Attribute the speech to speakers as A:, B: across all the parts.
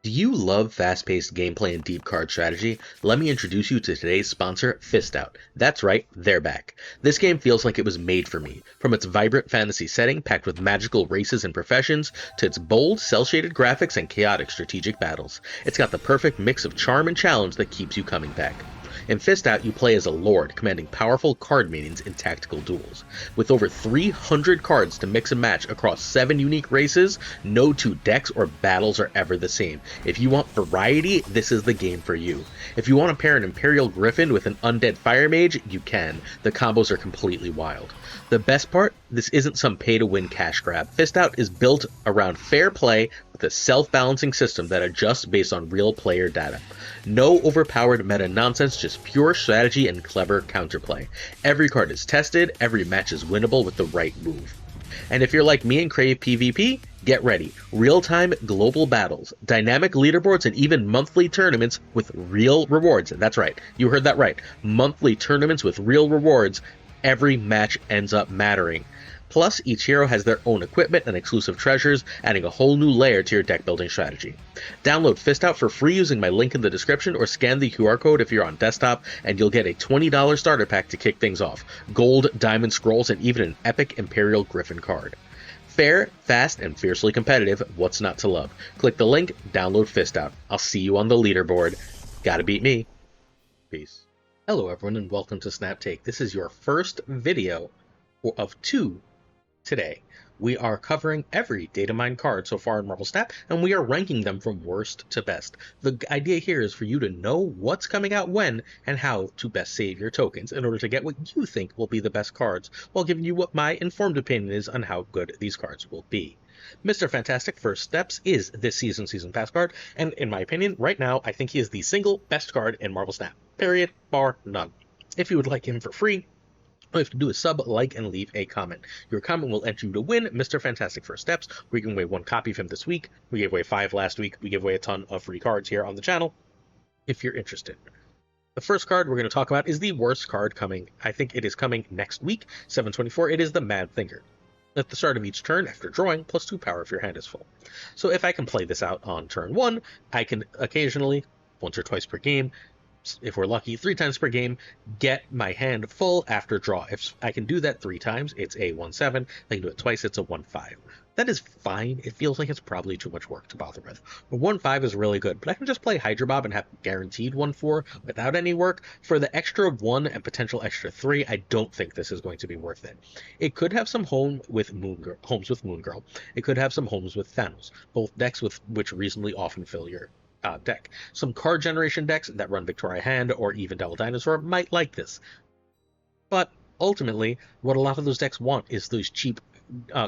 A: Do you love fast-paced gameplay and deep card strategy? Let me introduce you to today's sponsor, Fist Out. That's right, they're back. This game feels like it was made for me. From its vibrant fantasy setting, packed with magical races and professions, to its bold, cel-shaded graphics and chaotic strategic battles. It's got the perfect mix of charm and challenge that keeps you coming back. In Fist Out, you play as a lord, commanding powerful card minions in tactical duels. With over 300 cards to mix and match across 7 unique races, no two decks or battles are ever the same. If you want variety, this is the game for you. If you want to pair an Imperial Griffin with an Undead Fire Mage, you can. The combos are completely wild. The best part? This isn't some pay-to-win cash grab. Fist Out is built around fair play with a self-balancing system that adjusts based on real player data. No overpowered meta nonsense, just pure strategy and clever counterplay. Every card is tested, every match is winnable with the right move. And if you're like me and crave PvP, get ready. Real-time global battles, dynamic leaderboards, and even monthly tournaments with real rewards. That's right, you heard that right. Monthly tournaments with real rewards. Every match ends up mattering. Plus, each hero has their own equipment and exclusive treasures, adding a whole new layer to your deck building strategy. Download Fist Out for free using my link in the description or scan the QR code if you're on desktop, and you'll get a $20 starter pack to kick things off. Gold, diamond scrolls, and even an epic Imperial Griffin card. Fair, fast, and fiercely competitive, what's not to love? Click the link, download Fist Out. I'll see you on the leaderboard. Gotta beat me. Peace. Hello everyone and welcome to Snap Take. This is your first video of 2 today. We are covering every Datamined card so far in Marvel Snap, and we are ranking them from worst to best. The idea here is for you to know what's coming out when and how to best save your tokens in order to get what you think will be the best cards, while giving you what my informed opinion is on how good these cards will be. Mr. Fantastic First Steps is this season's Season Pass card, and in my opinion, right now, I think he is the single best card in Marvel Snap. Period. Bar none. If you would like him for free, all you have to do is sub, like, and leave a comment. Your comment will enter you to win Mr. Fantastic First Steps. We're giving away 1 copy of him this week. We gave away 5 last week. We gave away a ton of free cards here on the channel, if you're interested. The first card we're going to talk about is the worst card coming. I think it is coming next week, 7/24. It is the Mad Thinker. At the start of each turn, after drawing, +2 power if your hand is full. So if I can play this out on turn 1, I can occasionally, once or twice per game, if we're lucky, 3 times per game, get my hand full after draw. If I can do that 3 times, it's a 1/7. If I can do it twice, it's a 1/5. That is fine. It feels like it's probably too much work to bother with. A 1/5 is really good, but I can just play Hydra Bob and have guaranteed 1/4 without any work. For the extra 1 and potential extra 3, I don't think this is going to be worth it. It could have some homes with Moon Girl. It could have some homes with Thanos, both decks with which reasonably often fill your deck. Some card generation decks that run Victoria Hand or even Devil Dinosaur might like this. But ultimately, what a lot of those decks want is those cheap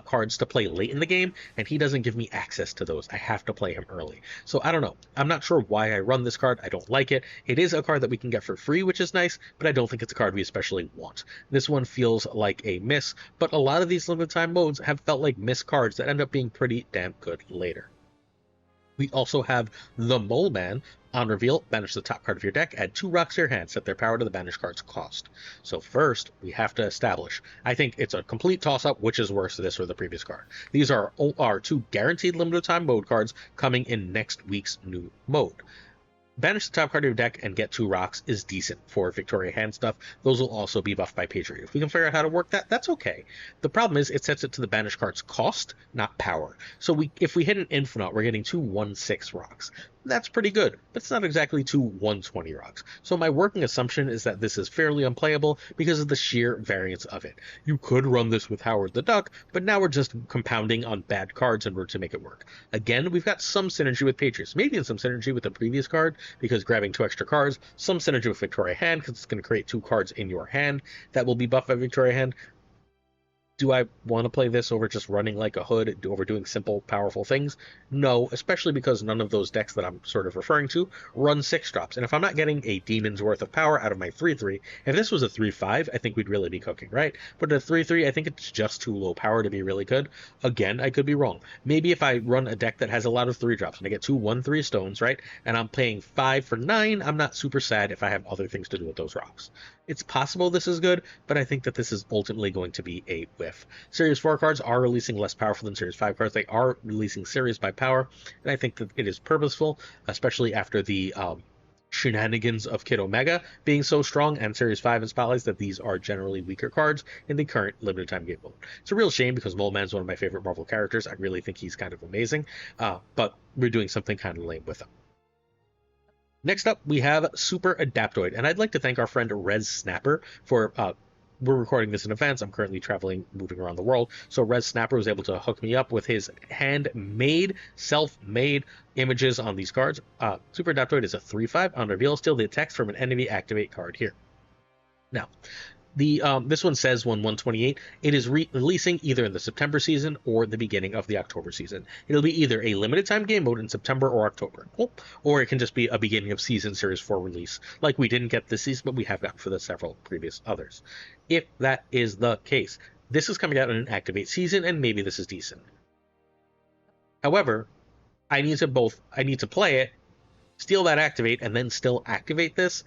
A: cards to play late in the game, and he doesn't give me access to those. I have to play him early. So I don't know. I'm not sure why I run this card. I don't like it. It is a card that we can get for free, which is nice, but I don't think it's a card we especially want. This one feels like a miss, but a lot of these limited time modes have felt like miss cards that end up being pretty damn good later. We also have the Mole Man. On reveal, banish the top card of your deck, add 2 rocks to your hand, set their power to the banished card's cost. So first, we have to establish. I think it's a complete toss-up which is worse, this or the previous card. These are 2 guaranteed limited time mode cards coming in next week's new mode. Banish the top card of your deck and get 2 rocks is decent for Victoria Hand stuff. Those will also be buffed by Patriot. If we can figure out how to work that, that's okay. The problem is it sets it to the banished card's cost, not power. So if we hit an Infinite, we're getting 2 1/6 rocks. That's pretty good, but it's not exactly 2 120 rocks. So my working assumption is that this is fairly unplayable because of the sheer variance of it. You could run this with Howard the Duck, but now we're just compounding on bad cards in order to make it work. Again, we've got some synergy with Patriots, maybe in some synergy with the previous card, because grabbing 2 extra cards, some synergy with Victoria Hand, because it's going to create 2 cards in your hand that will be buffed by Victoria Hand. Do I want to play this over just running like a hood, over doing simple, powerful things? No, especially because none of those decks that I'm sort of referring to run 6 drops. And if I'm not getting a demon's worth of power out of my 3/3, if this was a 3/5, I think we'd really be cooking, right? But at a 3/3, I think it's just too low power to be really good. Again, I could be wrong. Maybe if I run a deck that has a lot of 3 drops and I get 2 1/3 stones, right? And I'm paying 5 for 9, I'm not super sad if I have other things to do with those rocks. It's possible this is good, but I think that this is ultimately going to be a whiff. Series 4 cards are releasing less powerful than Series 5 cards. They are releasing series by power, and I think that it is purposeful, especially after the shenanigans of Kid Omega being so strong and Series 5 and Spotlights, that these are generally weaker cards in the current limited time game mode. It's a real shame because Mole Man's one of my favorite Marvel characters. I really think he's kind of amazing, but we're doing something kind of lame with him. Next up, we have Super Adaptoid, and I'd like to thank our friend Rez Snapper for, we're recording this in advance. I'm currently traveling, moving around the world, so Rez Snapper was able to hook me up with his handmade, self-made images on these cards. Super Adaptoid is a 3/5. On reveal, steal the text from an enemy activate card here. Now, this one says 1/1/28. It is releasing either in the September season or the beginning of the October season. It'll be either a limited time game mode in September or October, or it can just be a beginning of season Series 4 release, like we didn't get this season, but we have gotten for the several previous others. If that is the case, this is coming out in an Activate season, and maybe this is decent. However, I need to play it, steal that Activate, and then still activate this.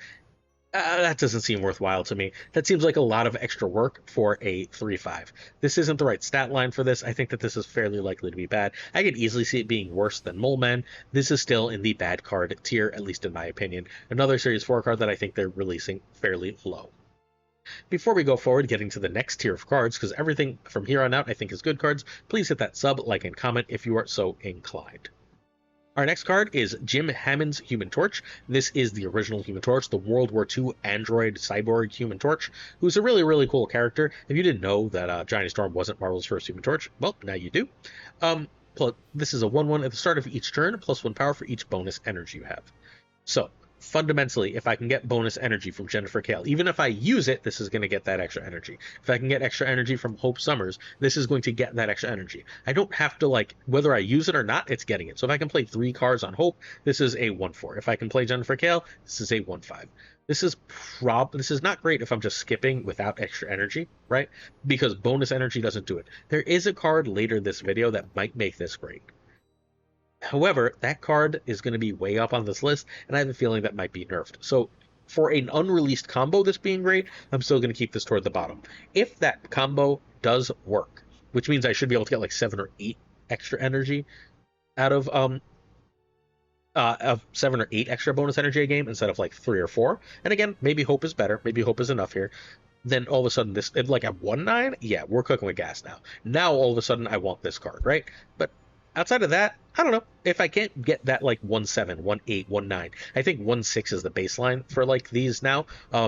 A: That doesn't seem worthwhile to me. That seems like a lot of extra work for a 3/5. This isn't the right stat line for this. I think that this is fairly likely to be bad. I could easily see it being worse than Mole Man. This is still in the bad card tier, at least in my opinion. Another Series 4 card that I think they're releasing fairly low. Before we go forward, getting to the next tier of cards, because everything from here on out I think is good cards, please hit that sub, like, and comment if you are so inclined. Our next card is Jim Hammond's Human Torch. This is the original Human Torch, the World War II android cyborg Human Torch, who's a really, really cool character. If you didn't know that Johnny Storm wasn't Marvel's first Human Torch, well, now you do. This is a 1/1 at the start of each turn, +1 power for each bonus energy you have. So, fundamentally, if I can get bonus energy from Jennifer Kale, even if I use it, this is going to get that extra energy. If I can get extra energy from Hope Summers, this is going to get that extra energy. I don't have to, whether I use it or not, it's getting it. So if I can play 3 cards on Hope, this is a 1/4. If I can play Jennifer Kale, this is a 1/5. This is not great if I'm just skipping without extra energy, right? Because bonus energy doesn't do it. There is a card later in this video that might make this great. However, that card is going to be way up on this list, and I have a feeling that might be nerfed. So for an unreleased combo, this being great, I'm still going to keep this toward the bottom. If that combo does work, which means I should be able to get 7 or 8 extra energy out of 7 or 8 extra bonus energy a game instead of 3 or 4. And again, maybe Hope is better. Maybe Hope is enough here. Then all of a sudden this, at 1/9, yeah, we're cooking with gas now. Now all of a sudden I want this card, right? But outside of that, I don't know. If I can't get that 1/7, 1/8, 1/9, I think 1/6 is the baseline for these now.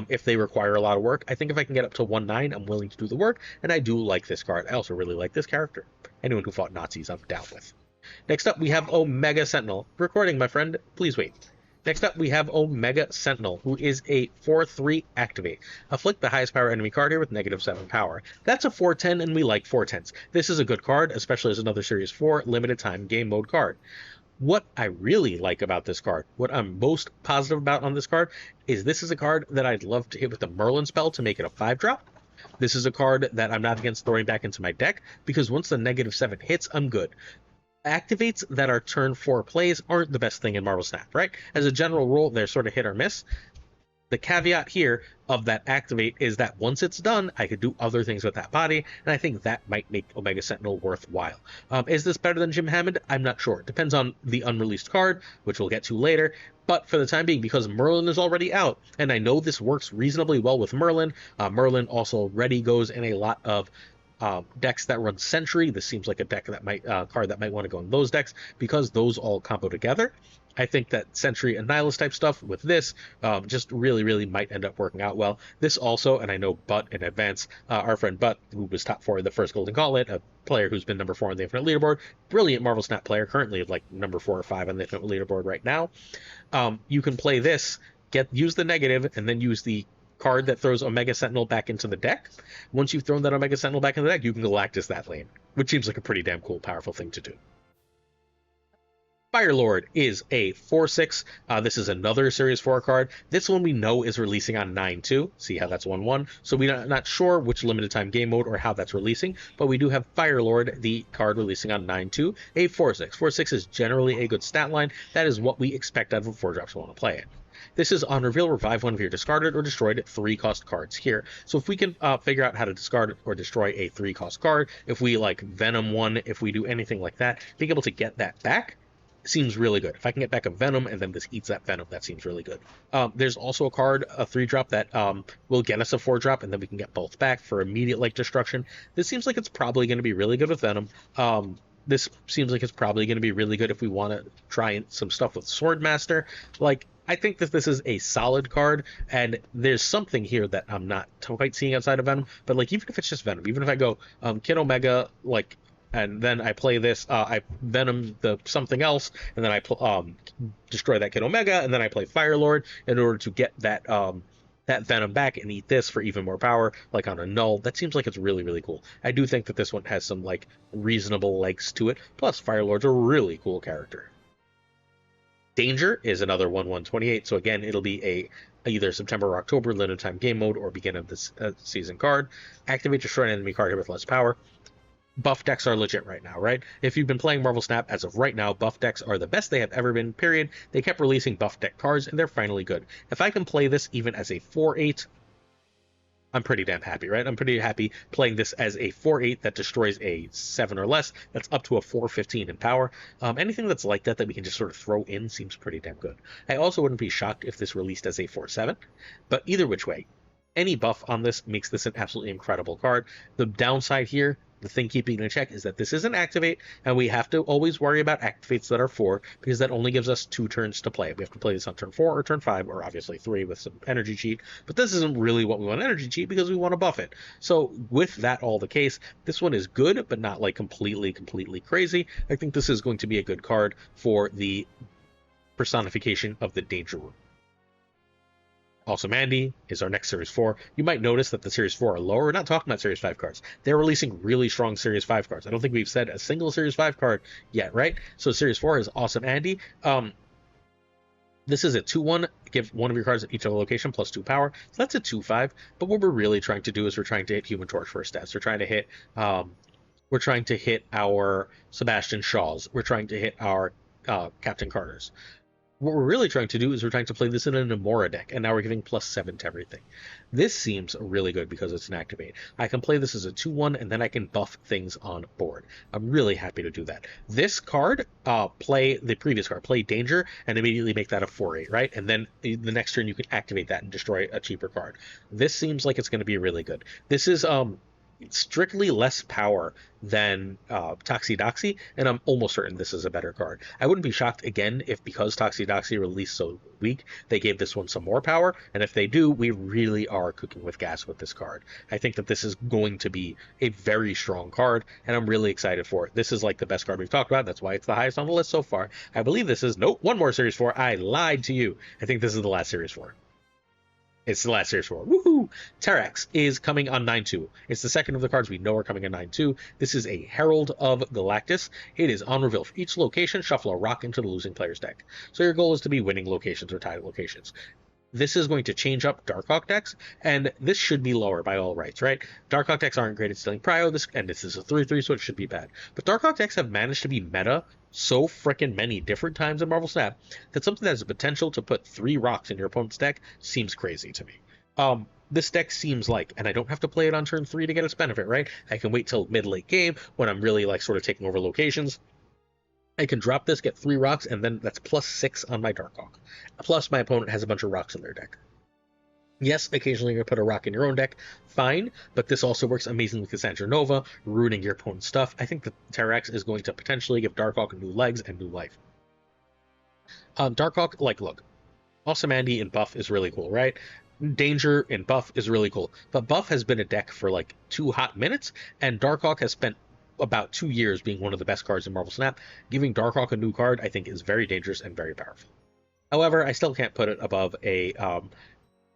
A: If they require a lot of work, I think if I can get up to 1/9, I'm willing to do the work, and I do like this card. I also really like this character. Anyone who fought Nazis, I'm down with. Next up, we have Omega Sentinel. Recording, my friend. Please wait. Next up, we have Omega Sentinel, who is a 4/3 activate. Afflict the highest power enemy card here with -7 power. That's a 4/10, and we like 4/10s. This is a good card, especially as another Series 4 limited time game mode card. What I really like about this card, what I'm most positive about on this card, is this is a card that I'd love to hit with the Merlin spell to make it a 5-drop. This is a card that I'm not against throwing back into my deck, because once the -7 hits, I'm good. Activates that are turn 4 plays aren't the best thing in Marvel Snap, right? As a general rule, they're sort of hit or miss. The caveat here of that activate is that once it's done, I could do other things with that body, and I think that might make Omega Sentinel worthwhile. Is this better than Jim Hammond? I'm not sure. It depends on the unreleased card, which we'll get to later. But for the time being, because Merlin is already out, and I know this works reasonably well with Merlin, Merlin also already goes in a lot of decks that run Sentry. This seems like a deck that might card that might want to go in those decks, because those all combo together. I think that Sentry and Nihilist type stuff with this just really might end up working out well. This also, and I know Butt in advance, our friend Butt, who was top 4 of the first Golden Gauntlet, a player who's been number 4 on the Infinite Leaderboard, brilliant Marvel Snap player, currently number 4 or 5 on the Infinite Leaderboard right now. You can play this, use the negative, and then use the card that throws Omega Sentinel back into the deck. Once you've thrown that Omega Sentinel back into the deck, you can Galactus that lane, which seems like a pretty damn cool, powerful thing to do. Firelord is a 4/6. This is another Series 4 card. This one we know is releasing on 9/2. See how that's 1/1. So we're not sure which limited time game mode or how that's releasing, but we do have Firelord, the card releasing on 9/2, a 4/6. 4/6 is generally a good stat line. That is what we expect out of a 4-drop to want to play it. This is on reveal, revive one of your discarded or destroyed 3-cost cards here. So if we can figure out how to discard or destroy a 3-cost card, if we like Venom one, if we do anything like that, being able to get that back seems really good. If I can get back a Venom and then this eats that Venom, that seems really good. There's also a card, a 3-drop that will get us a 4-drop, and then we can get both back for immediate like destruction. This seems like it's probably going to be really good with Venom. This seems like it's probably going to be really good if we want to try some stuff with Swordmaster. Like, I think that this is a solid card, and there's something here that I'm not quite seeing outside of Venom. But like, even if it's just Venom, even if I go Kid Omega, like, and then I play this, I Venom the something else, and then I destroy that Kid Omega, and then I play Firelord in order to get that that Venom back and eat this for even more power, like on a null. That seems like it's really, really cool. I do think that this one has some like reasonable legs to it. Plus, Firelord's a really cool character. Danger is another 1/1/28, so again, it'll be a either September or October limited time game mode or beginning of this season card. Activate, destroy an enemy card here with less power. Buff decks are legit right now, right? If you've been playing Marvel Snap as of right now, buff decks are the best they have ever been, period. They kept releasing buff deck cards, and they're finally good. If I can play this even as a 4/8, I'm pretty damn happy, right? I'm pretty happy playing this as a 4/8 that destroys a 7 or less. That's up to a 4/15 in power. Anything that's like that we can just sort of throw in seems pretty damn good. I also wouldn't be shocked if this released as a 4/7, but either which way, any buff on this makes this an absolutely incredible card. The downside here, the thing keeping in check, is that this is an activate, and we have to always worry about activates that are 4, because that only gives us 2 turns to play. We have to play this on turn 4 or turn 5, or obviously 3 with some energy cheat, but this isn't really what we want energy cheat, because we want to buff it. So with that all the case, this one is good, but not like completely crazy. I think this is going to be a good card for the personification of the Danger Room. Also, Mandy is our next Series 4. You might notice that the Series 4 are lower. We're not talking about Series 5 cards. They're releasing really strong Series 5 cards. I don't think we've said a single Series 5 card yet, right? So Series 4 is Awesome Andy. This is a 2/1. Give one of your cards at each other location plus 2 power. So that's a 2/5. But what we're really trying to do is we're trying to hit Human Torch for our stats. We're trying to hit our Sebastian Shaws. We're trying to hit our Captain Carters. What we're really trying to do is we're trying to play this in an Moira deck, and now we're giving +7 to everything. This seems really good because it's an activate. I can play this as a 2/1, and then I can buff things on board. I'm really happy to do that. This card, play the previous card, play Danger, and immediately make that a 4/8, right? And then the next turn you can activate that and destroy a cheaper card. This seems like it's going to be really good. This is strictly less power than Toxidoxy, and I'm almost certain this is a better card. I wouldn't be shocked again if, because Toxidoxy released so weak, they gave this one some more power, and if they do, we really are cooking with gas with this card. I think that this is going to be a very strong card, and I'm really excited for it. This is like the best card we've talked about. That's why it's the highest on the list so far. I believe this is, nope, one more Series 4. I lied to you. I think this is the last Series 4. It's the last Series 4. Woohoo! Terrax is coming on 9/2. It's the second of the cards we know are coming on 9/2. This is a Herald of Galactus. It is on reveal. For each location, shuffle a rock into the losing player's deck. So your goal is to be winning locations or tied locations. This is going to change up Darkhawk decks, and this should be lower by all rights, right? Darkhawk decks aren't great at stealing prio, and this is a 3/3, so it should be bad. But Darkhawk decks have managed to be meta so frickin' many different times in Marvel Snap that something that has the potential to put 3 rocks in your opponent's deck seems crazy to me. This deck seems like, and I don't have to play it on turn 3 to get its benefit, right? I can wait till mid-late game when I'm really like sort of taking over locations. I can drop this, get 3 rocks, and then that's +6 on my Darkhawk. Plus, my opponent has a bunch of rocks in their deck. Yes, occasionally you're going to put a rock in your own deck, fine, but this also works amazingly with Cassandra Nova, ruining your opponent's stuff. I think that Terrax is going to potentially give Darkhawk new legs and new life. Darkhawk, like, look, Awesome Andy in buff is really cool, right? Danger in buff is really cool, but buff has been a deck for like 2 hot minutes, and Darkhawk has spent about 2 years being one of the best cards in Marvel Snap. Giving Darkhawk a new card, I think, is very dangerous and very powerful. However, I still can't put it above a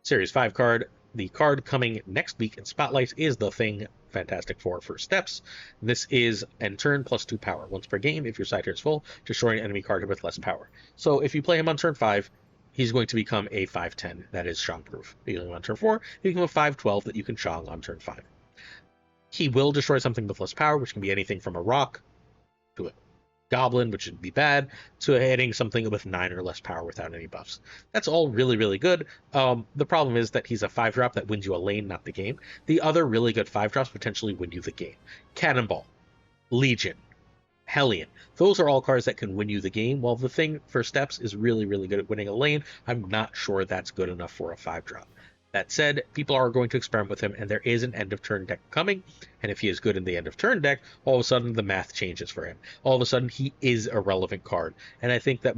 A: Series 5 card. the card coming next week in Spotlight is the Thing Fantastic Four First Steps. This is end turn plus 2 power. Once per game, if your side turn is full, destroy an enemy card with less power. So if you play him on turn 5, he's going to become a 5/10 that is Shang-proof. If you play him on turn 4, he becomes a 5/12 that you can Shang on turn 5. He will destroy something with less power, which can be anything from a rock to a goblin, which would be bad, to hitting something with 9 or less power without any buffs. That's all really, really good. The problem is that he's a 5-drop that wins you a lane, not the game. The other really good 5-drops potentially win you the game. Cannonball, Legion, Hellion. Those are all cards that can win you the game, while the Thing First Steps is really, really good at winning a lane. I'm not sure that's good enough for a 5-drop. That said, people are going to experiment with him, and there is an end-of-turn deck coming, and if he is good in the end-of-turn deck, all of a sudden the math changes for him. All of a sudden, he is a relevant card, and I think that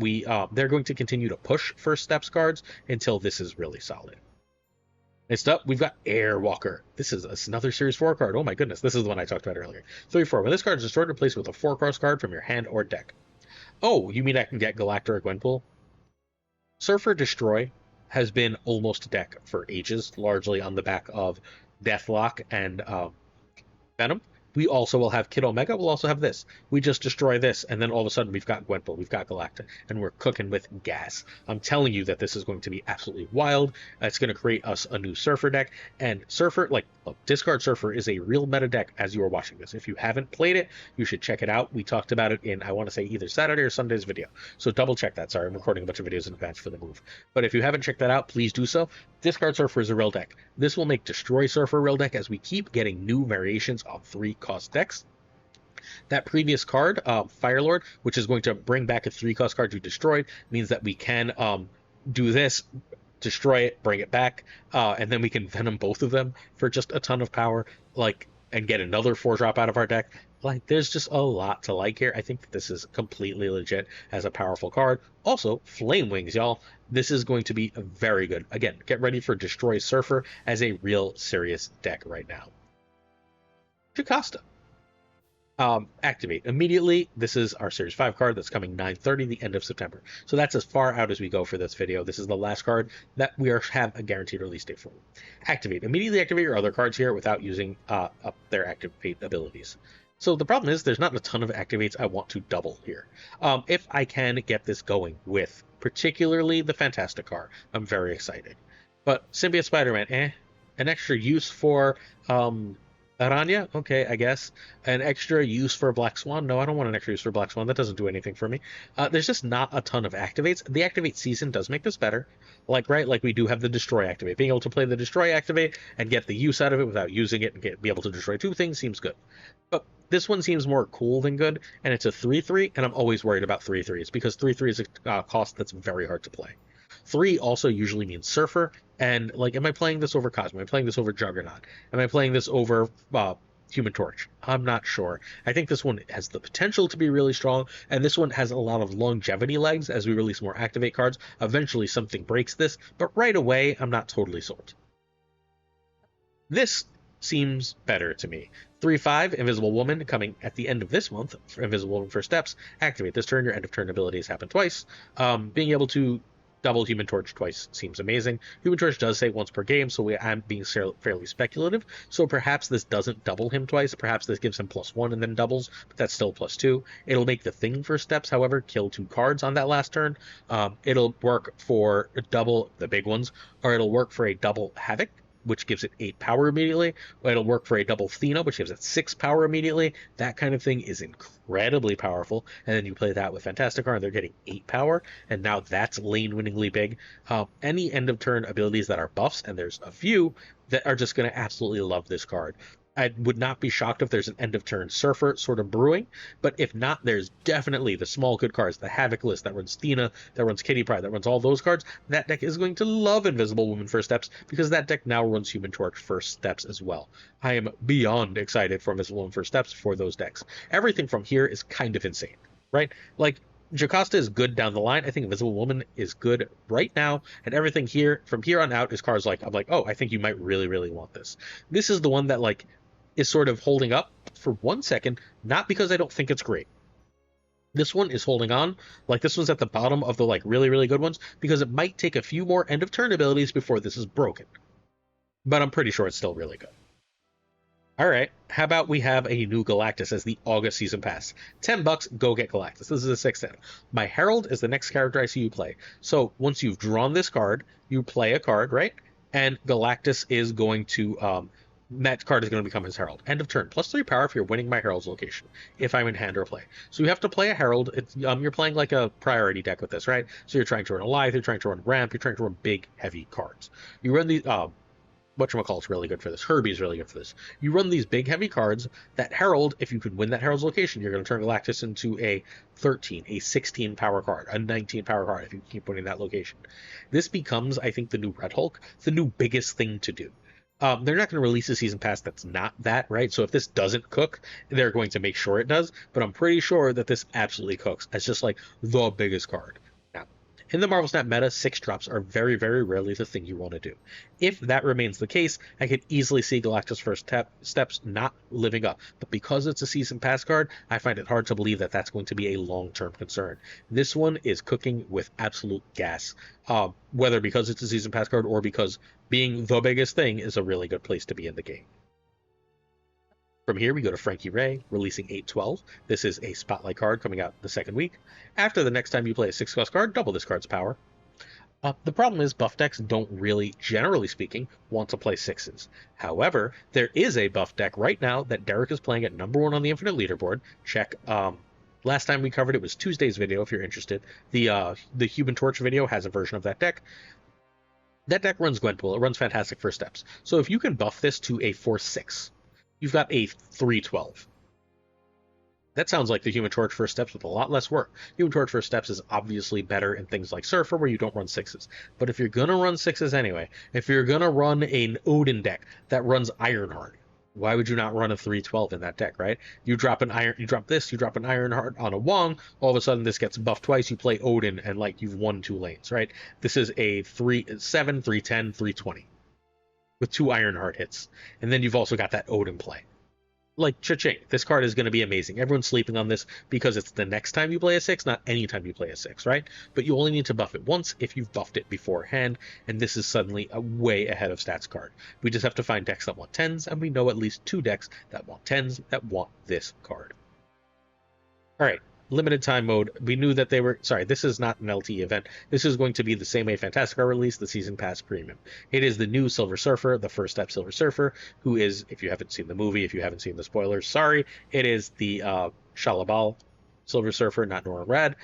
A: they're going to continue to push First Steps cards until this is really solid. Next up, we've got Airwalker. This is another Series 4 card. Oh my goodness, this is the one I talked about earlier. 3/4. When this card is destroyed, replace it with a 4-cost card from your hand or deck. Oh, you mean I can get Galactus or Gwenpool? Surfer Destroy has been almost deck for ages, largely on the back of Deathlock and Venom. We also will have Kid Omega. We'll also have this. We just destroy this, and then all of a sudden we've got Gwenpool, we've got Galactus, and we're cooking with gas. I'm telling you that this is going to be absolutely wild. It's going to create us a new Surfer deck, and Surfer, look, Discard Surfer is a real meta deck as you are watching this. If you haven't played it, you should check it out. We talked about it in, I want to say, either Saturday or Sunday's video. So double check that. Sorry, I'm recording a bunch of videos in advance for the move. But if you haven't checked that out, please do so. Discard Surfer is a real deck. This will make Destroy Surfer a real deck as we keep getting new variations of 3-cost decks. That previous card, Firelord, which is going to bring back a 3-cost card you destroyed, means that we can do this, destroy it, bring it back, and then we can Venom both of them for just a ton of power, and get another 4-drop out of our deck. There's just a lot to like here. I think that this is completely legit as a powerful card. Also, Flame Wings, y'all. This is going to be very good. Again, get ready for Destroy Surfer as a real serious deck right now. Jocasta. Activate immediately. This is our Series 5 card that's coming 9/30, the end of September. So that's as far out as we go for this video. This is the last card that we have a guaranteed release date for. Activate. Immediately activate your other cards here without using up their activate abilities. So the problem is there's not a ton of activates I want to double here. If I can get this going with particularly the Fantastic card, I'm very excited. But Symbiote Spider-Man, an extra use for Aranya? Okay, I guess. An extra use for Black Swan? No, I don't want an extra use for Black Swan. That doesn't do anything for me. There's just not a ton of activates. The activate season does make this better. Like we do have the Destroy activate. Being able to play the Destroy activate and get the use out of it without using it and be able to destroy 2 things seems good. But this one seems more cool than good, and it's a 3/3, and I'm always worried about 3/3s because 3/3 is a cost that's very hard to play. 3 also usually means Surfer, and am I playing this over Cosmo? Am I playing this over Juggernaut? Am I playing this over Human Torch? I'm not sure. I think this one has the potential to be really strong, and this one has a lot of longevity legs as we release more activate cards. Eventually something breaks this, but right away I'm not totally sold. This seems better to me. 3/5, Invisible Woman, coming at the end of this month. For Invisible Woman First Steps, activate this turn. Your end of turn abilities happen twice. Being able to double Human Torch twice seems amazing. Human Torch does say once per game, so I'm being fairly speculative. So perhaps this doesn't double him twice. Perhaps this gives him +1 and then doubles, but that's still +2. It'll make the Thing First Steps, however, kill 2 cards on that last turn. It'll work for double the big ones, or it'll work for a double Havoc, which gives it 8 power immediately. It'll work for a double Thena, which gives it 6 power immediately. That kind of thing is incredibly powerful. And then you play that with Fantastic Card, and they're getting 8 power. And now that's lane-winningly big. Any end-of-turn abilities that are buffs, and there's a few, that are just going to absolutely love this card. I would not be shocked if there's an end-of-turn Surfer sort of brewing, but if not, there's definitely the small good cards, the Havoc list that runs Thena, that runs Kitty Pryde, that runs all those cards. That deck is going to love Invisible Woman First Steps, because that deck now runs Human Torch First Steps as well. I am beyond excited for Invisible Woman First Steps for those decks. Everything from here is kind of insane, right? Jocasta is good down the line. I think Invisible Woman is good right now, and everything here, from here on out, is cards I'm oh, I think you might really, really want this. This is the one that, is sort of holding up for 1 second, not because I don't think it's great. This one is holding on, this one's at the bottom of the really, really good ones, because it might take a few more end of turn abilities before this is broken. but I'm pretty sure it's still really good. All right, how about we have a new Galactus as the August season pass? $10, go get Galactus. This is a 610. My Herald is the next character I see you play. So once you've drawn this card, you play a card, right? And Galactus is going to that card is going to become his Herald. End of turn. +3 power if you're winning my Herald's location, if I'm in hand or play. So you have to play a Herald. You're playing like a priority deck with this, right? So you're trying to run a Lithe, you're trying to run Ramp, you're trying to run big, heavy cards. You run these. Whatchamacallit's really good for this. Herbie's really good for this. You run these big, heavy cards. That Herald, if you could win that Herald's location, you're going to turn Galactus into a 13, a 16 power card, a 19 power card if you keep winning that location. This becomes, I think, the new Red Hulk, the new biggest thing to do. They're not going to release a season pass that's not that, right? So if this doesn't cook, they're going to make sure it does. But I'm pretty sure that this absolutely cooks. It's just like the biggest card. In the Marvel Snap meta, 6-drops are very, very rarely the thing you want to do. If that remains the case, I could easily see Galactus' first steps not living up. But because it's a Season Pass card, I find it hard to believe that that's going to be a long-term concern. This one is cooking with absolute gas. Whether because it's a Season Pass card or because being the biggest thing is a really good place to be in the game. From here, we go to Frankie Ray, releasing 8/12. This is a Spotlight card coming out the second week. After the next time you play a 6-cost card, double this card's power. The problem is buff decks don't really, generally speaking, want to play 6s. However, there is a buff deck right now that Derek is playing at #1 on the Infinite Leaderboard. Check. Last time we covered it was Tuesday's video, if you're interested. The Human Torch video has a version of that deck. That deck runs Gwenpool. It runs Fantastic First Steps. So if you can buff this to a 4/6, you've got a 3/12. That sounds like the Human Torch First Steps with a lot less work. Human Torch First Steps is obviously better in things like Surfer where you don't run 6s. But if you're going to run 6s anyway, if you're going to run an Odin deck that runs Ironheart, why would you not run a 3/12 in that deck, right? You drop an Ironheart on a Wong, all of a sudden this gets buffed twice, you play Odin, and like you've won 2 lanes, right? This is a 3/7, 3/10, 3/20 with 2 Ironheart hits. And then you've also got that Odin play. Like, cha-ching, this card is going to be amazing. Everyone's sleeping on this because it's the next time you play a 6, not any time you play a 6, right? But you only need to buff it once if you've buffed it beforehand, and this is suddenly a way ahead of stats card. We just have to find decks that want 10s, and we know at least 2 decks that want 10s that want this card. All right. Limited time mode. We knew that they were... Sorry, this is not an LT event. This is going to be the same way Fantastic Car released the Season Pass Premium. It is the new Silver Surfer, the first step Silver Surfer, who is, if you haven't seen the movie, if you haven't seen the spoilers, sorry, it is the Shalabal Silver Surfer, not Nora Rad.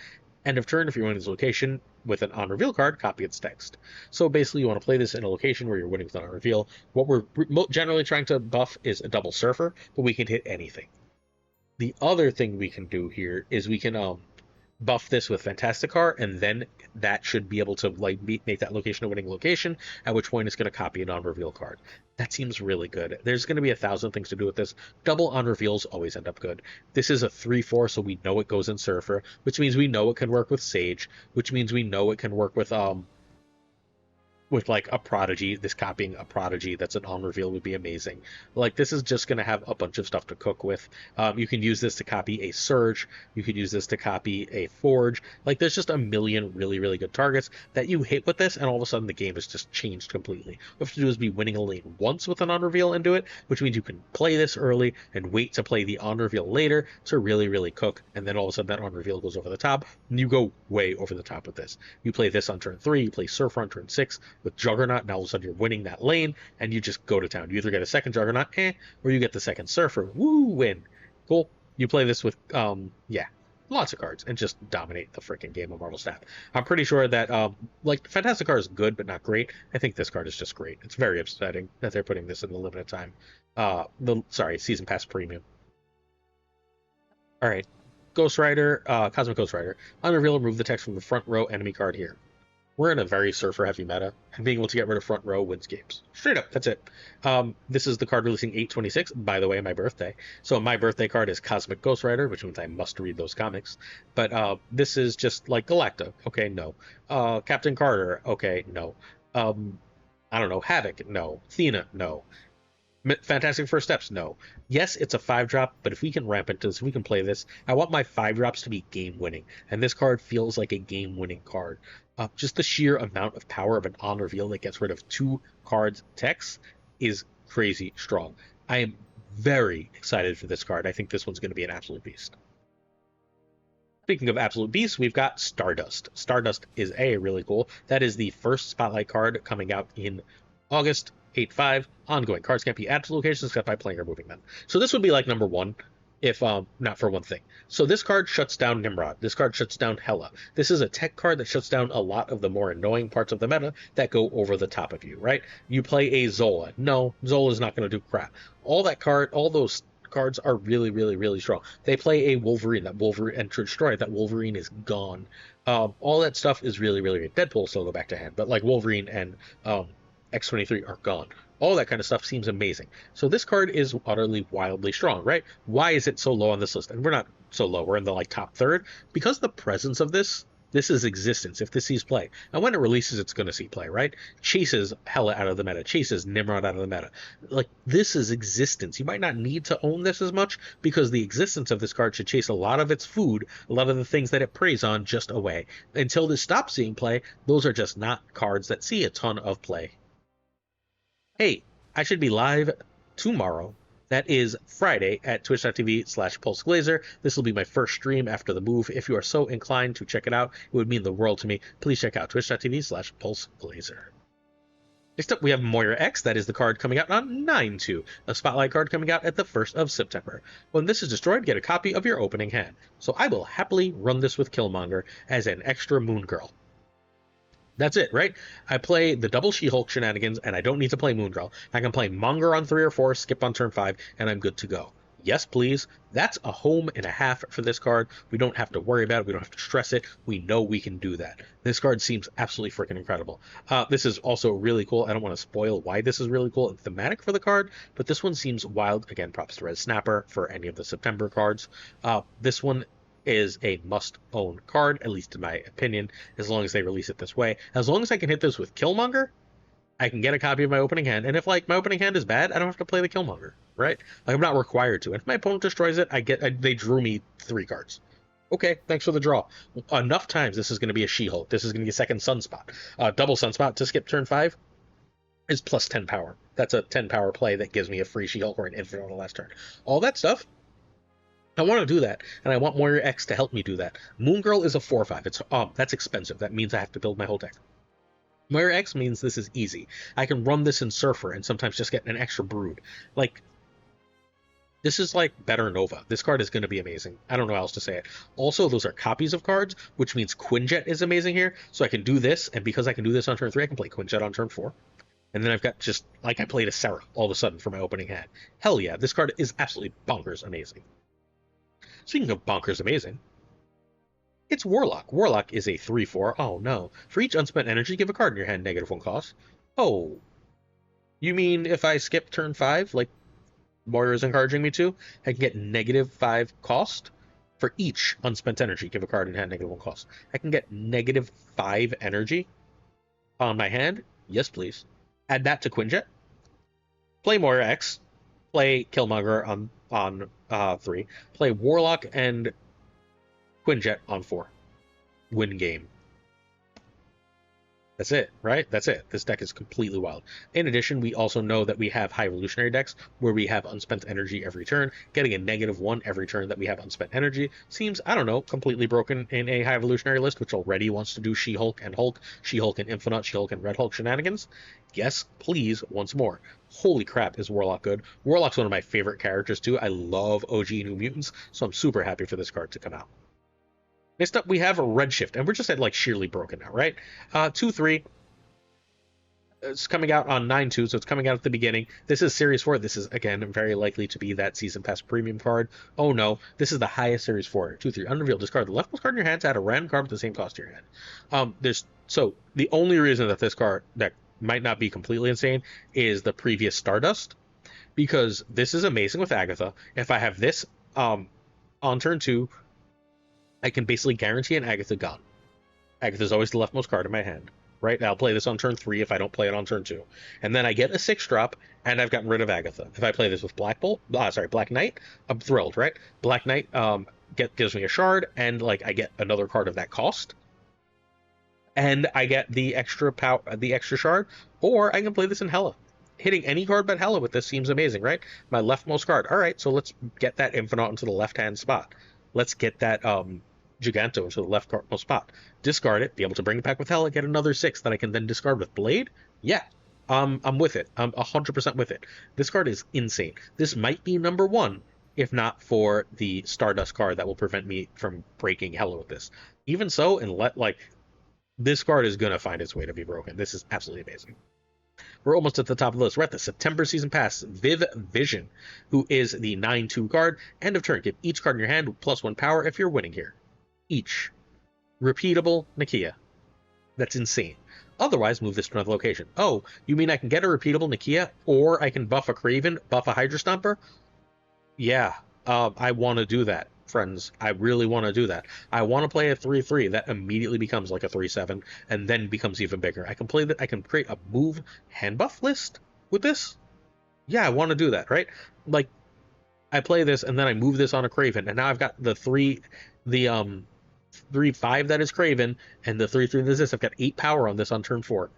A: End of turn, if you're winning this location with an on-reveal card, copy its text. So basically, you want to play this in a location where you're winning with an on-reveal. What we're generally trying to buff is a double Surfer, but we can hit anything. The other thing we can do here is we can buff this with Fantastic Car, and then that should be able to make that location a winning location, at which point it's going to copy an on-reveal card. That seems really good. There's going to be 1,000 things to do with this. Double on-reveals always end up good. This is a 3/4, so we know it goes in Surfer, which means we know it can work with Sage, which means we know it can work with like a Prodigy. This copying a Prodigy that's an on-reveal would be amazing. Like, this is just going to have a bunch of stuff to cook with. You can use this to copy a Surge. You could use this to copy a Forge. Like, there's just a million really, really good targets that you hit with this, and all of a sudden the game has just changed completely. What you have to do is be winning a lane once with an on-reveal and do it, which means you can play this early and wait to play the on-reveal later to really, really cook, and then all of a sudden that on-reveal goes over the top, and you go way over the top with this. You play this on turn 3, you play Surfer on turn 6, with Juggernaut, and all of a sudden you're winning that lane, and you just go to town. You either get a second Juggernaut, or you get the second Surfer. Woo, win. Cool. You play this with, lots of cards, and just dominate the freaking game of Marvel Snap. I'm pretty sure that, Fantastic Car is good, but not great. I think this card is just great. It's very upsetting that they're putting this in the limited time. Season Pass Premium. Alright. Ghost Rider, Cosmic Ghost Rider. On-reveal, remove the text from the front row enemy card here. We're in a very Surfer-heavy meta, and being able to get rid of front row wins games. Straight up, that's it. This is the card releasing 8/26, by the way, my birthday. So my birthday card is Cosmic Ghost Rider, which means I must read those comics. But this is just like Galacta. Okay, no. Captain Carter. Okay, no. I don't know. Havoc. No. Athena. No. Fantastic First Steps, no. Yes, it's a 5-drop, but if we can ramp into this, if we can play this, I want my 5-drops to be game-winning, and this card feels like a game-winning card. Just the sheer amount of power of an on-reveal that gets rid of 2 cards text is crazy strong. I am very excited for this card. I think this one's going to be an absolute beast. Speaking of absolute beasts, we've got Stardust. Stardust is really cool. That is the first Spotlight card coming out in August. 8/5 ongoing. Cards can't be added to locations except by playing or moving them. So this would be like number one, if not for one thing. So this card shuts down Nimrod. This card shuts down Hela. This is a tech card that shuts down a lot of the more annoying parts of the meta that go over the top of you, right? You play a Zola. No, Zola's not going to do crap. All those cards are really strong. They play a Wolverine. That Wolverine and destroy it. That Wolverine is gone. All that stuff is really good. Deadpool still go back to hand, but like Wolverine and X-23 are gone. All that kind of stuff seems amazing. So this card is utterly wildly strong, right? Why is it so low on this list? And we're not so low. We're in the like top third because the presence of this is existence. If this sees play, and when it releases, it's going to see play, right? Chases Hela out of the meta, chases Nimrod out of the meta. Like, this is existence. You might not need to own this as much because the existence of this card should chase a lot of its food, a lot of the things that it preys on just away. Until this stops seeing play, those are just not cards that see a ton of play. Hey, I should be live tomorrow. That is Friday at twitch.tv/PulseGlazer. This will be my first stream after the move. If you are so inclined to check it out, it would mean the world to me. Please check out twitch.tv/PulseGlazer. Next up, we have Moira X. That is the card coming out on 9/2, a Spotlight card coming out at the 1st of September. When this is destroyed, get a copy of your opening hand. So I will happily run this with Killmonger as an extra Moon Girl. That's it, right? I play the double She-Hulk shenanigans, and I don't need to play Moon Girl. I can play Monger on 3 or 4, skip on turn 5, and I'm good to go. Yes, please. That's a home and a half for this card. We don't have to worry about it. We don't have to stress it. We know we can do that. This card seems absolutely freaking incredible. This is also really cool. I don't want to spoil why this is really cool and thematic for the card, but this one seems wild. Again, props to Red Snapper for any of the September cards. This one is a must-own card, at least in my opinion, as long as they release it this way. As long as I can hit this with Killmonger, I can get a copy of my opening hand, and if like my opening hand is bad, I don't have to play the Killmonger, right? Like, I'm not required to. And if my opponent destroys it, they drew me 3 cards. Okay, thanks for the draw. Enough times this is going to be a She-Hulk. This is going to be a second Sunspot. Double Sunspot to skip turn 5 is plus 10 power. That's a 10 power play that gives me a free She-Hulk or an Infinite on the last turn. All that stuff, I want to do that, and I want Moira X to help me do that. Moon Girl is a 4/5. It's that's expensive. That means I have to build my whole deck. Moira X means this is easy. I can run this in Surfer and sometimes just get an extra Brood. Like, this is like better Nova. This card is going to be amazing. I don't know how else to say it. Also, those are copies of cards, which means Quinjet is amazing here. So I can do this, and because I can do this on turn 3, I can play Quinjet on turn 4. And then I've got just, like, I played a Seraph all of a sudden for my opening hand. Hell yeah, this card is absolutely bonkers amazing. Speaking of bonkers amazing, it's Warlock. Warlock is a 3/4. Oh no. For each unspent energy, give a card in your hand -1 cost. Oh. You mean if I skip turn 5, like Moira is encouraging me to, I can get -5 cost? For each unspent energy, give a card in hand -1 cost. I can get -5 energy on my hand? Yes, please. Add that to Quinjet. Play Moira X. Play Killmonger on 3. Play Warlock and Quinjet on 4. Win game. That's it, right? That's it. This deck is completely wild. In addition, we also know that we have high evolutionary decks where we have unspent energy every turn. Getting a -1 every turn that we have unspent energy seems, I don't know, completely broken in a high evolutionary list, which already wants to do She-Hulk and Hulk, She-Hulk and Infinite, She-Hulk and Red Hulk shenanigans. Yes, please, once more. Holy crap, is Warlock good. Warlock's one of my favorite characters, too. I love OG New Mutants, so I'm super happy for this card to come out. Next up, we have a Redshift, and we're just at, like, sheerly broken now, right? 2/3. It's coming out on 9/2, so it's coming out at the beginning. This is Series 4. This is, again, very likely to be that Season Pass Premium card. Oh, no. This is the highest Series 4. 2/3. Unrevealed. Discard the leftmost card in your hand to add a random card with the same cost to your hand. So, the only reason that this card that might not be completely insane is the previous Stardust, because this is amazing with Agatha. If I have this on turn 2, I can basically guarantee an Agatha gone. Agatha's always the leftmost card in my hand, right? I'll play this on turn 3 if I don't play it on turn 2. And then I get a 6-drop, and I've gotten rid of Agatha. If I play this with Black Knight, I'm thrilled, right? Black Knight gives me a shard, and like I get another card of that cost. And I get the extra shard, or I can play this in Hela. hitting any card but Hela with this seems amazing, right? My leftmost card. All right, so let's get that Infinite into the left-hand spot. Let's get that Giganto into the leftmost spot. Discard it, be able to bring it back with Hela, get another 6 that I can then discard with Blade. Yeah, I'm with it. I'm 100% with it. This card is insane. This might be number 1, if not for the Stardust card that will prevent me from breaking Hela with this. Even so, and this card is going to find its way to be broken. This is absolutely amazing. We're almost at the top of the list. We're at the September Season Pass, Viv Vision, who is the 9/2 card. End of turn, give each card in your hand +1 power if you're winning here. Each. Repeatable Nakia. That's insane. Otherwise, move this to another location. Oh, you mean I can get a repeatable Nakia, or I can buff a Kraven, buff a Hydra Stomper? Yeah, I want to do that, friends. I really want to do that. I want to play a 3/3 that immediately becomes like a 3/7 and then becomes even bigger. I can play that. I can create a move hand buff list with this. Yeah, I want to do that, right? Like, I play this and then I move this on a Kraven, and now I've got the 3/5 that is Kraven and the 3/3 that is this. I've got 8 power on this on turn 4.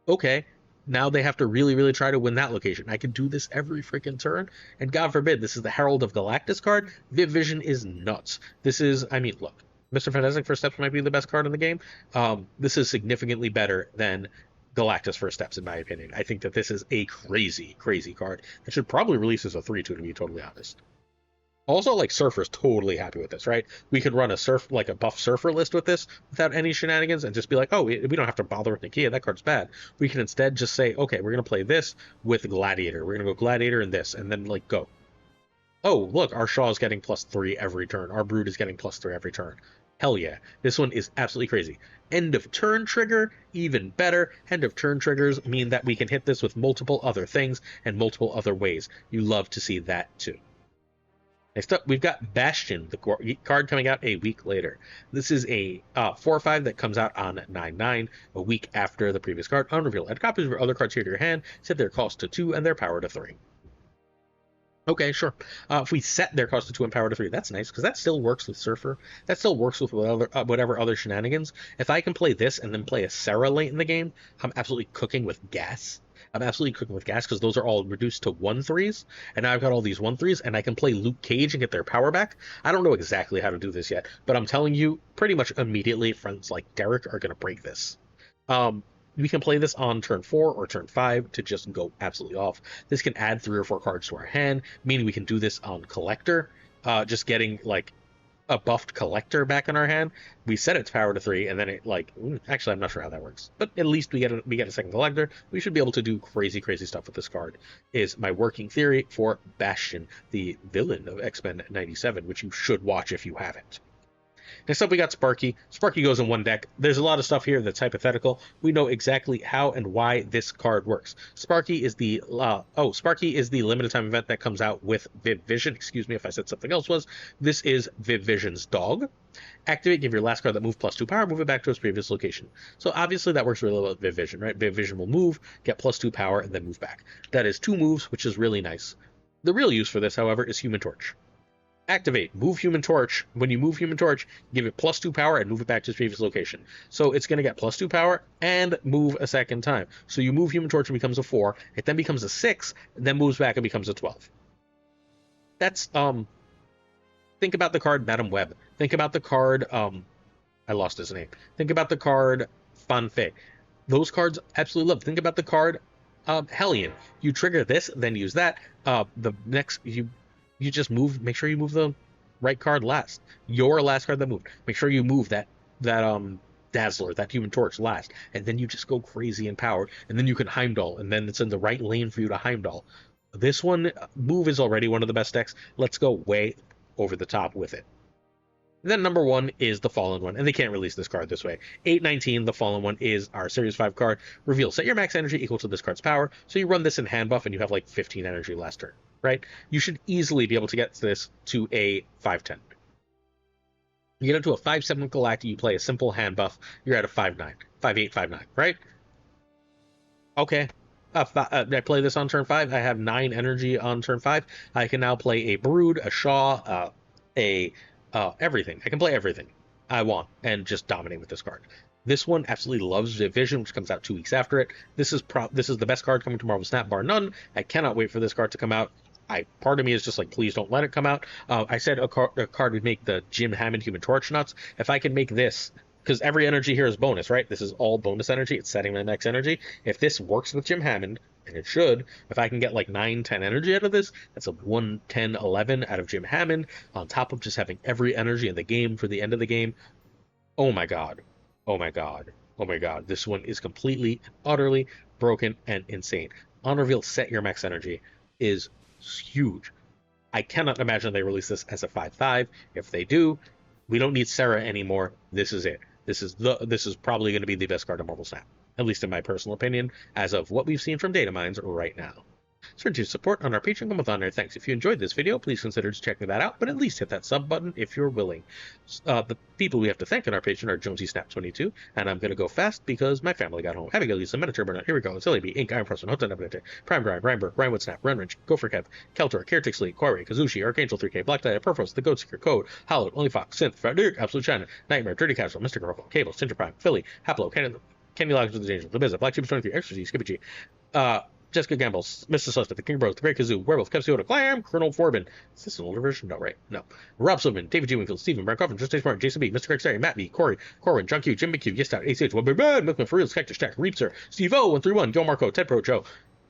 A: Okay. Now they have to really, really try to win that location. I can do this every freaking turn. And God forbid, this is the Herald of Galactus card. Viv Vision is nuts. This is, I mean, look, Mr. Fantastic First Steps might be the best card in the game. This is significantly better than Galactus First Steps, in my opinion. I think that this is a crazy, crazy card that should probably release as a 3/2, to be totally honest. Also, like, Surfer's totally happy with this, right? We could run a buff Surfer list with this without any shenanigans and just be like, oh, we don't have to bother with Nakia, that card's bad. We can instead just say, okay, we're going to play this with Gladiator. We're going to go Gladiator and this, and then, like, go. Oh, look, our Shaw is getting +3 every turn. Our Brood is getting +3 every turn. Hell yeah. This one is absolutely crazy. End of turn trigger, even better. End of turn triggers mean that we can hit this with multiple other things and multiple other ways. You love to see that, too. Next up, we've got Bastion, the card coming out a week later. This is a 4/5 that comes out on 9/9, a week after the previous card. Unreveal. Add copies of your other cards here to your hand, set their cost to 2 and their power to 3. Okay, sure. If we set their cost to 2 and power to 3, that's nice, because that still works with Surfer. That still works with whatever other shenanigans. If I can play this and then play a Sarah late in the game, I'm absolutely cooking with gas. I'm absolutely cooking with gas, because those are all reduced to 1/3s, and now I've got all these 1/3s, and I can play Luke Cage and get their power back. I don't know exactly how to do this yet, but I'm telling you, pretty much immediately, friends like Derek are going to break this. We can play this on turn 4 or turn 5 to just go absolutely off. This can add 3 or 4 cards to our hand, meaning we can do this on Collector, just getting, like, a buffed Collector back in our hand. We set its power to 3, and then it, like, actually, I'm not sure how that works, but at least we get a second Collector. We should be able to do crazy, crazy stuff with this card, is my working theory for Bastion, the villain of X-Men 97, which you should watch if you haven't. Next up, we got Sparky. Sparky goes in one deck. There's a lot of stuff here that's hypothetical. We know exactly how and why this card works. Sparky is the limited time event that comes out with Viv Vision. Excuse me if I said something else was. This is Viv Vision's dog. Activate, give your last card that moves +2 power, move it back to its previous location. So obviously that works really well with Viv Vision, right? Viv Vision will move, get +2 power, and then move back. That is 2 moves, which is really nice. The real use for this, however, is Human Torch. Activate, move Human Torch. When you move Human Torch, give it +2 power and move it back to its previous location. So it's going to get +2 power and move a second time. So you move Human Torch and becomes a 4. It then becomes a 6, and then moves back and becomes a 12. That's, think about the card Madam Web. Think about the card, I lost his name. Think about the card Fanfei. Those cards absolutely love. Think about the card Hellion. You trigger this, then use that. The next, you just move, make sure you move the right card last. Your last card that moved. Make sure you move that Dazzler, that Human Torch last. And then you just go crazy in power. And then you can Heimdall. And then it's in the right lane for you to Heimdall. This one, move is already one of the best decks. Let's go way over the top with it. And then number 1 is the Fallen One, and they can't release this card this way. 8/19, the Fallen One is our Series 5 card. Reveal, set your max energy equal to this card's power, so you run this in hand buff and you have like 15 energy last turn, right? You should easily be able to get this to a 5/10. You get up to a 5/7 Galactic, you play a simple hand buff, you're at a 5/9, 5/8, 5/9, right? Okay. I play this on turn 5, I have 9 energy on turn 5. I can now play a Brood, a Shaw, everything. I can play everything I want and just dominate with this card. This one absolutely loves Viv Vision, which comes out 2 weeks after it. This is the best card coming to Marvel Snap, bar none. I cannot wait for this card to come out. Part of me is just like, please don't let it come out. I said a card would make the Jim Hammond Human Torch nuts. If I can make this, because every energy here is bonus, right? This is all bonus energy. It's setting my max energy. If this works with Jim Hammond, and it should, if I can get like 9, 10 energy out of this, that's a 1, 10, 11 out of Jim Hammond, on top of just having every energy in the game for the end of the game. Oh my god. Oh my god. Oh my god. This one is completely, utterly broken and insane. On reveal, set your max energy is huge. I cannot imagine they release this as a 5/5. If they do, we don't need Sarah anymore. This is it. This is probably going to be the best card in Marvel Snap, at least in my personal opinion, as of what we've seen from Datamined right now. Certain to support on our Patreon come with honor. Thanks. If you enjoyed this video, please consider checking that out, but at least hit that sub button if you're willing. The people we have to thank on our Patreon are Jonesy Snap 22, and I'm going to go fast because my family got home. Happy Lisa, Minotaur Burnett, here we go. Silly B, Ink, Iron Preston, Hotel Nebulate, Prime Grind, Reinberg, Rhinewood Snap, Renwrench, Gopher Kev, Keltor, Caretix Lee, Quarry, Kazushi, Archangel 3K, Black Dahlia, Purpose, The Goat Seeker, Code, Hollowed, Only Fox, Synth, Frederick, Absolute China, Nightmare, Dirty Castle, Mystic Oracle, Cable, Cinder Prime, Philly, Haplo, Candy Logs of the Danger, The Bizza, Black Tube 23, Extra Z, Skippy G, Jessica Gamble, Mr. Suspect, The King Bros, The Great Kazoo, Werewolf, Capsiota, Clam, Colonel Forbin. Is this an older version? No, right? No. Rob Silverman, David G. Winfield, Stephen, Brent Coffin, Justin Martin, Jason B, Mr. Craig Sterry, Matt B, Corey, Corwin, John Q, Jim McHugh, Yes Out, ACH, Webber Bad, Milkman, For Real, Cactus Jack, Reapster, Steve O, 131, Gil Marco, Ted Pro Joe,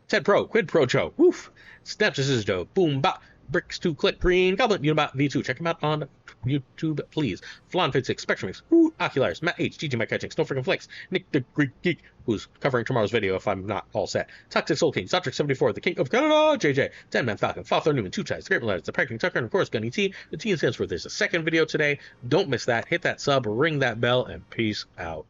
A: Ted Pro, Quid Pro Joe, Woof, Snapchat Joe, Boom Bop, Bricks 2 Click Green, Goblin, Unibot V2. Check him out on YouTube, please. Flan Fit 6, Spectrum Mix, Oculars, Matt H, GG Mike Catching, Snow Freaking Flicks, Nick the Greek Geek, who's covering tomorrow's video if I'm not all set. Toxic Soul King, Zotric 74, The King of Canada, JJ, Dead Man Falcon, Falthor Newman, Two Chides, The Great Ladders, The Pranking Tucker, and of course Gunny T. The T stands for there's a second video today. Don't miss that. Hit that sub, ring that bell, and peace out.